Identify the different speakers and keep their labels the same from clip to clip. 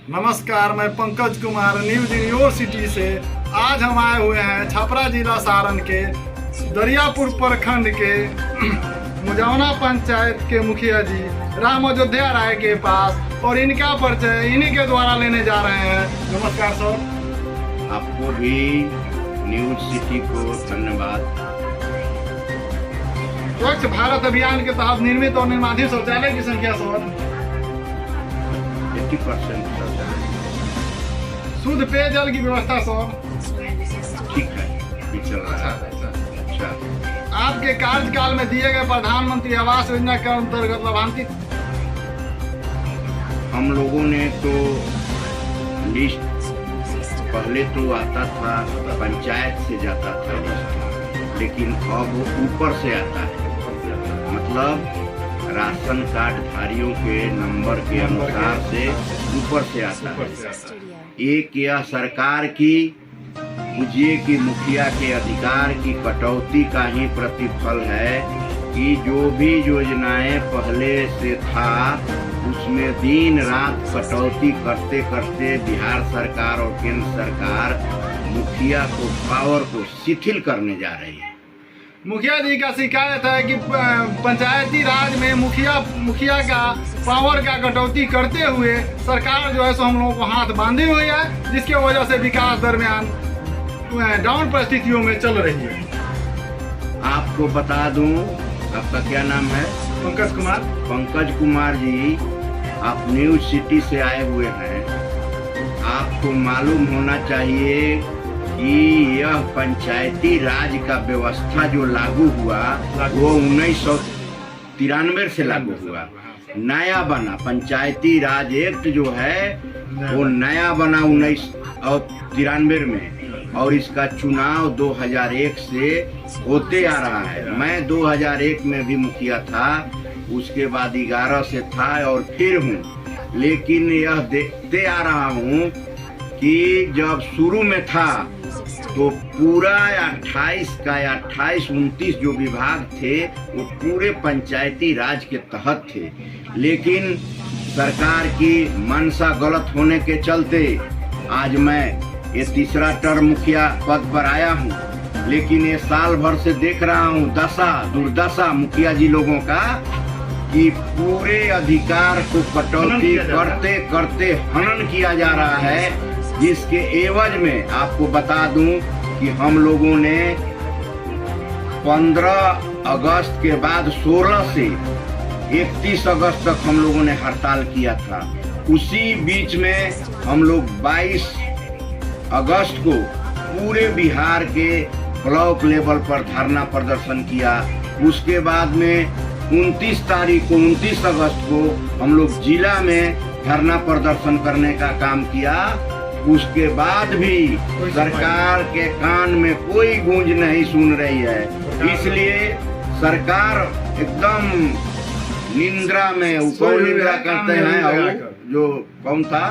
Speaker 1: नमस्कार, मैं Pankaj Kumar news university से। आज हम आए हुए हैं छपरा जिला सारण के दरियापुर प्रखंड के मुजौना पंचायत के मुखिया जी राम अयोध्या राय के पास, और इनका परिचय इन्हीं के द्वारा लेने जा रहे हैं। नमस्कार सर।
Speaker 2: आपको भी न्यूज सिटी को धन्यवाद।
Speaker 1: स्वच्छ भारत अभियान के तहत निर्मित और निर्माणाधीन शौचालय की संख्या सर
Speaker 2: 80% शौचालय।
Speaker 1: शुद्ध पेयजल की व्यवस्था सर
Speaker 2: ठीक है, भी चल रहा है। अच्छा,
Speaker 1: आपके कार्यकाल में दिए गए प्रधानमंत्री आवास योजना के अंतर्गत लाभान्वित
Speaker 2: हम लोगों ने तो लिस्ट पहले तो आता था, पंचायत से जाता था लिस्ट, लेकिन अब ऊपर से आता है। मतलब राशन कार्ड धारियों के नंबर के अनुसार से ऊपर से आता है। एक यह सरकार की मुझे कि मुखिया के अधिकार की कटौती का ही प्रतिफल है कि जो भी योजनाएं पहले से था उसमें दिन रात कटौती करते करते बिहार सरकार और केंद्र सरकार मुखिया को पावर को शिथिल करने जा रही है।
Speaker 1: मुखिया जी का शिकायत है कि पंचायती राज में मुखिया का पावर का कटौती करते हुए सरकार जो है सो हम लोगों को हाथ बांधे हुए है, जिसके वजह से विकास दरमियान डाउन परिस्थितियों में चल रही है।
Speaker 2: आपको बता दूं, आपका क्या नाम है?
Speaker 1: पंकज कुमार।
Speaker 2: पंकज कुमार जी, आप न्यूज सिटी से आए हुए हैं। आपको मालूम होना चाहिए कि यह पंचायती राज का व्यवस्था जो लागू हुआ वो 1993 से लागू हुआ। नया बना पंचायती राज एक्ट जो है वो नया बना 1993 में, और इसका चुनाव 2001 से होते आ रहा है। मैं 2001 में भी मुखिया था, उसके बाद 11 से था और फिर हूँ। लेकिन यह देखते आ रहा हूँ कि जब शुरू में था तो पूरा 28-29 जो विभाग थे वो पूरे पंचायती राज के तहत थे, लेकिन सरकार की मंशा गलत होने के चलते आज मैं ये तीसरा टर्म मुखिया पद पर आया हूँ। लेकिन ये साल भर से देख रहा हूँ दुर्दशा मुखिया जी लोगों का कि पूरे अधिकार को कटौती करते करते हनन किया जा रहा है, जिसके एवज में आपको बता दूं कि हम लोगों ने 15 अगस्त के बाद 16 से 31 अगस्त तक हम लोगों ने हड़ताल किया था। उसी बीच में हम लोग 22 अगस्त को पूरे बिहार के ब्लॉक लेवल पर धरना प्रदर्शन किया। उसके बाद में 29 अगस्त को हम लोग जिला में धरना प्रदर्शन करने का काम किया। उसके बाद भी सरकार के कान में कोई गूंज नहीं सुन रही है, इसलिए सरकार एकदम निंद्रा में ऊपर निंद्रा करते हैं। और जो कौन था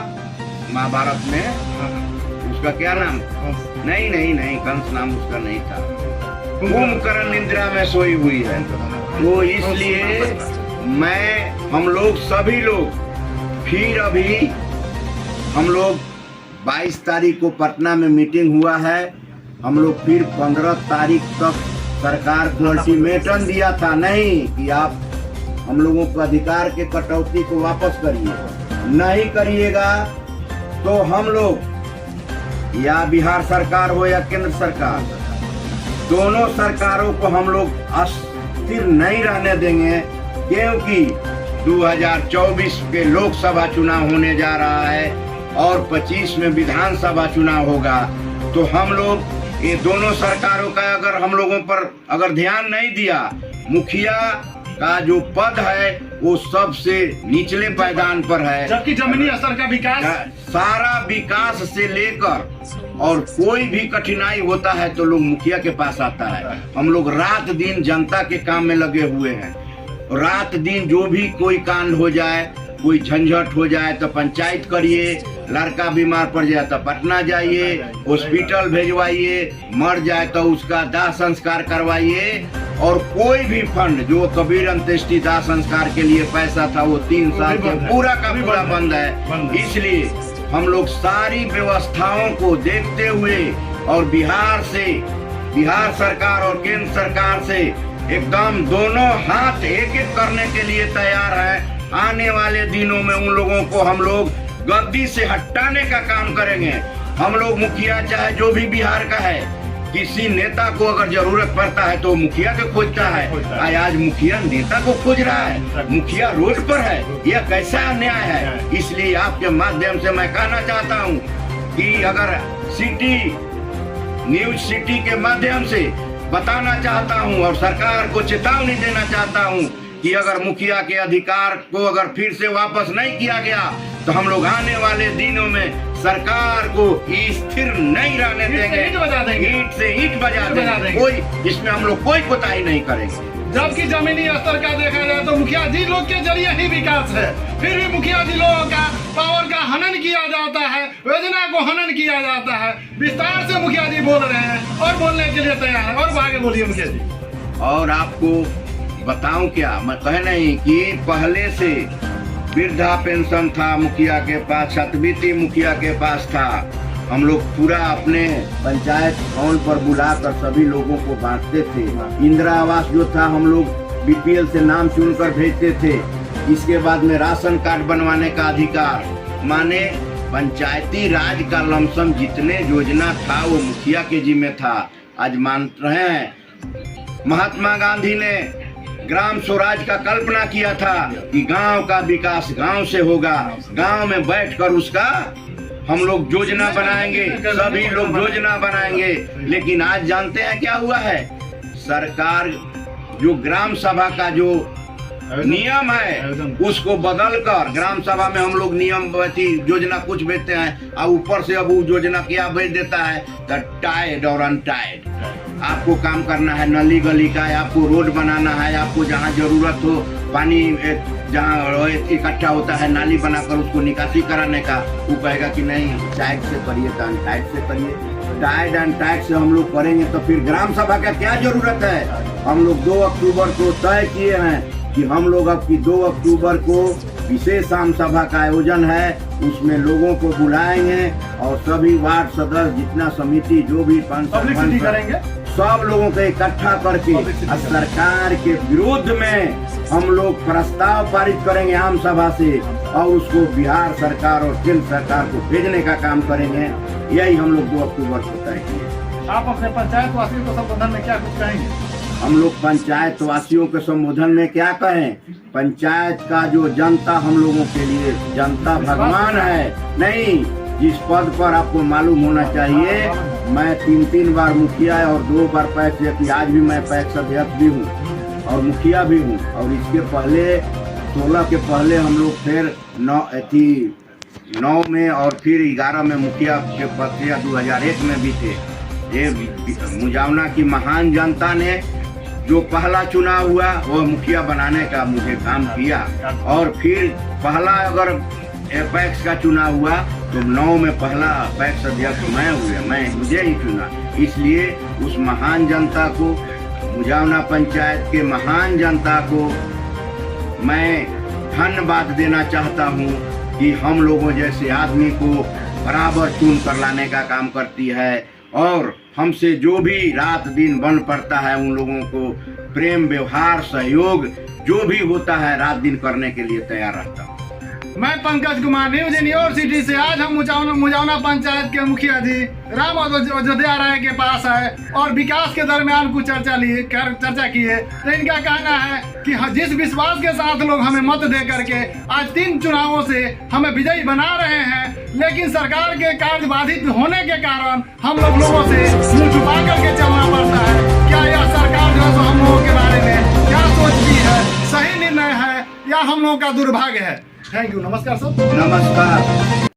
Speaker 2: महाभारत में, उसका क्या नाम? नहीं, कंस नाम उसका नहीं था। कुंभकर्ण निंद्रा में सोई हुई है। तो इसलिए हम लोग सभी लोग फिर अभी हम लोग 22 तारीख को पटना में मीटिंग हुआ है। हम लोग फिर 15 तारीख तक सरकार को अल्टीमेटम दिया था नहीं कि आप हम लोगों को अधिकार के कटौती को वापस करिए, नहीं करिएगा तो हम लोग या बिहार सरकार हो या केंद्र सरकार, दोनों सरकारों को हम लोग अस्थिर नहीं रहने देंगे, क्योंकि 2024 के लोकसभा चुनाव होने जा रहा है और 25 में विधानसभा चुनाव होगा। तो हम लोग ये दोनों सरकारों का अगर हम लोगों पर अगर ध्यान नहीं दिया, मुखिया का जो पद है वो सबसे निचले पायदान पर है,
Speaker 1: जबकि जमीनी स्तर का विकास,
Speaker 2: सारा विकास से लेकर और कोई भी कठिनाई होता है तो लोग मुखिया के पास आता है। हम लोग रात दिन जनता के काम में लगे हुए हैं। रात दिन जो भी कोई कांड हो जाए, कोई झंझट हो जाए तो पंचायत करिए, लड़का बीमार पड़ जाए तो पटना जाइए, हॉस्पिटल भेजवाइए, मर जाए तो उसका दाह संस्कार करवाइए, और कोई भी फंड जो कबीर अंत्येष्टि दाह संस्कार के लिए पैसा था वो 3 साल से पूरा का पूरा बंद है। इसलिए हम लोग सारी व्यवस्थाओं को देखते हुए और बिहार सरकार और केंद्र सरकार से एकदम दोनों हाथ एक एक करने के लिए तैयार है। आने वाले दिनों में उन लोगों को हम लोग गद्दी से हटाने का काम करेंगे। हम लोग मुखिया चाहे जो भी बिहार का है, किसी नेता को अगर जरूरत पड़ता है तो मुखिया को खोजता है। आज मुखिया नेता को खोज रहा है, मुखिया रोड पर है। यह कैसा अन्याय है। इसलिए आपके माध्यम से मैं कहना चाहता हूं कि अगर न्यूज सिटी के माध्यम से बताना चाहता हूं और सरकार को चेतावनी देना चाहता हूं कि अगर मुखिया के अधिकार को अगर फिर से वापस नहीं किया गया तो हम लोग आने वाले दिनों में सरकार को स्थिर नहीं रहने देंगे। ईंट से ईंट बजा देंगे। कोई इसमें हम लोग कोई कोताही नहीं करेंगे।
Speaker 1: जबकि जमीनी स्तर का देखा जाए तो मुखिया जी लोग के जरिए ही विकास है, फिर भी मुखिया जी लोगों का पावर का हनन किया जाता है, योजना को हनन किया जाता है। विस्तार से मुखिया जी बोल रहे हैं और बोलने के लिए तैयार है। और आगे बोलिए मुखिया जी।
Speaker 2: और आपको बताऊं क्या, मैं कह नहीं कि पहले से वृद्धा पेंशन था मुखिया के पास, छात्रवृत्ति मुखिया के पास था। हम लोग पूरा अपने पंचायत भवन पर बुलाकर सभी लोगों को बांटते थे। इंदिरा आवास जो था हम लोग बीपीएल से नाम चुनकर भेजते थे। इसके बाद में राशन कार्ड बनवाने का अधिकार, माने पंचायती राज का लमसम जितने योजना था वो मुखिया के जिम्मे था। आज मान रहे हैं महात्मा गांधी ने ग्राम स्वराज का कल्पना किया था कि गांव का विकास गांव से होगा। गांव में बैठकर उसका हम लोग योजना बनाएंगे, सभी लोग योजना बनाएंगे। लेकिन आज जानते हैं क्या हुआ है, सरकार जो ग्राम सभा का जो नियम है उसको बदलकर ग्राम सभा में हम लोग नियम योजना कुछ भेजते हैं और ऊपर से अब वो योजना क्या भेज देता है, टाइड और अनटाइड। आपको काम करना है नली गली का, आपको रोड बनाना है, आपको जहाँ जरूरत हो पानी जहाँ इकट्ठा होता है नाली बनाकर उसको निकासी कराने का, वो कहेगा कि नहीं टाइट से करिए तो अनटाइट से करिए। टाइट अनटाइट से हम लोग करेंगे तो फिर ग्राम सभा का क्या जरूरत है। हम लोग 2 अक्टूबर को तय किए हैं कि हम लोग अब की 2 अक्टूबर को विशेष आम सभा का आयोजन है। उसमें लोगों को बुलाएंगे और सभी वार्ड सदस्य जितना समिति जो भी
Speaker 1: करेंगे
Speaker 2: सब लोगों को इकट्ठा करके सरकार के विरोध में हम लोग प्रस्ताव पारित करेंगे आम सभा से और उसको बिहार सरकार और केंद्र सरकार को भेजने का काम करेंगे। यही हम लोग 2 अक्टूबर को तय किए।
Speaker 1: आप अपने पंचायत वासियों को संबोधन में क्या कुछ कहेंगे?
Speaker 2: हम लोग पंचायत वासियों के संबोधन में क्या कहें, पंचायत का जो जनता हम लोगों के लिए जनता भगवान है। नहीं, जिस पद पर आपको मालूम होना चाहिए, मैं 3 बार मुखिया और 2 बार पैक्स, आज भी मैं पैक्स अध्यक्ष भी हूँ और मुखिया भी हूँ। और इसके पहले 16 के पहले हम लोग फिर 9 में और फिर 11 में मुखिया के पद से 2001 में भी थे। ये मुजावना की महान जनता ने जो पहला चुनाव हुआ वो मुखिया बनाने का मुझे काम किया और फिर पहला अगर पैक्स का चुनाव हुआ तो 9 में पहला पैक्स अध्यक्ष मुझे ही चुना। इसलिए उस महान जनता को, मुजावना पंचायत के महान जनता को मैं धन्यवाद देना चाहता हूँ कि हम लोगों जैसे आदमी को बराबर चुन कर लाने का काम करती है और हमसे जो भी रात दिन बन पड़ता है उन लोगों को प्रेम व्यवहार सहयोग जो भी होता है रात दिन करने के लिए तैयार रहता हूँ।
Speaker 1: मैं पंकज कुमार न्यूज यूनिवर्सिटी से आज हम मुजावना पंचायत के मुखिया जी राम अयोध्या राय के पास आए और विकास के दरमियान कुछ चर्चा की है। तो इनका कहना है कि जिस विश्वास के साथ लोग हमें मत दे करके आज 3 चुनावों से हमें विजयी बना रहे हैं, लेकिन सरकार के कार्य बाधित होने के कारण हम लोगों से मुंह छुपा करके चलना पड़ता है। क्या यह सरकार जो है तो हम लोगों के बारे में क्या सोचती है, सही निर्णय है या हम लोगों का दुर्भाग्य है? Thank you. नमस्कार सर।
Speaker 2: नमस्कार।